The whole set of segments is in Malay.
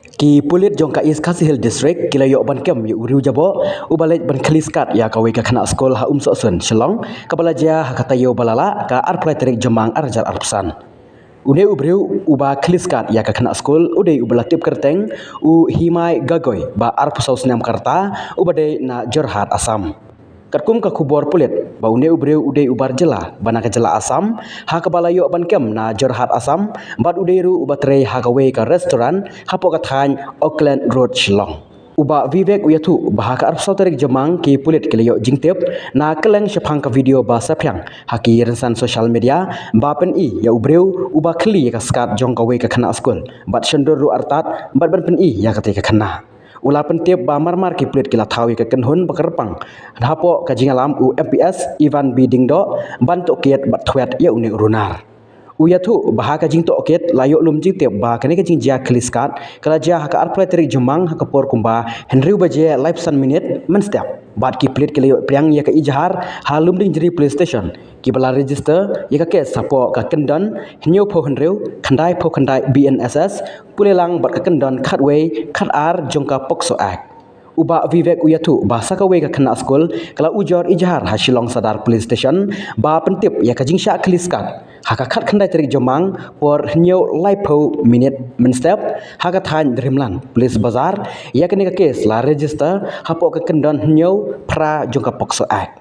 Ki pulit jong ka is Kasihil district kilayo ban kem yu uriu jabo ubalet ban khaliskat ya kawe ka khana skol ha so sun Shillong kabala ja ha katayo balala ka arplay terik jemang arjar arpsan une ubriu uba khaliskat ya ka khana skol udei ubalatip kerteng u himai gagoy ba arpsau snam karta ubade na Jorhat Assam Katkum ka kubor pulit ba une ubreu udei ubar jela bana ka jela Assam ha ka balayo ban kem na Jorhat Assam bat udeiru ubatre ha ka we ka restaurant ha po ka than Auckland Road Shillong uba Vivek uyatu bah ka arpsau tarik jemang ki pulit kilayo jingtep na keleng syapang ka video ba sapyang ha ki rensan social media ba pen I ya ubreu uba kli ka skat jong ka we ka khana skul bat shendur ru artat bat ban pen I ya ka te ka khana Ula pentip ba marmar ki plit kila thawi ka kenhun bakerpang hapo ka jingalam u MPS Ivan Bidingdo bantu kiat bat thwet ya uni runar uyatu bah ka jing to kiat layo lum jing tep ba kane ka jing ja kliskat kala ja ka arplay terik jemang ha ka por kumba Henry baje live san minute men step bat ki plit kila yo priang ya ka ijhar halum ding jeri police station ki bala register ya ka kes sapo ka kendon hnyo pho Henry khandai BNSS pulelang bat ka kendon khatway khat ar jongka pokso act uba Vivek uyatu bahasa ka we ka khana skol kala ujor ijhar ha Shillong Sadar police station ba pentip ya ka jingsha kliskat ha ka khat khandai terik jomang por hnyo laipo minute men step ha ka than Dreamland police bazar ya ka ni ka case la register ha po ka kendon hnyo pra jongka pokso act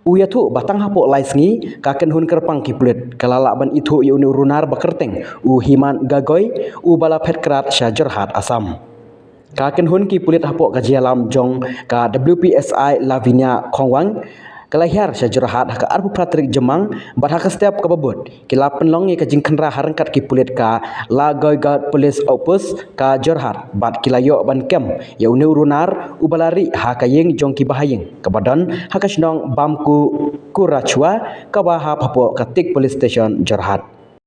uyatu batang hapo laisngi ka kenhun kerpang ki pulit kalala ban itu yu ni runar bakerteng u himan gagoy u bala phetkrat sha Jorhat Assam ka kenhun ki pulit hapo ka jialam jong ka WPSI Lavinia Khongwang kalahir sha Jorhat ka arpu pratrik jemang bat ha ka step ka babut kila penlong ye ka jingkhanra harangkat ki pulit ka la goigat police opus ka Jorhat bat kilayo ban kem ya uni runar ubalari ha ka yeng jong ki bahayeng ka badan ha ka shnong bamku kurachwa ka ba ha hapo ka tik police station Jorhat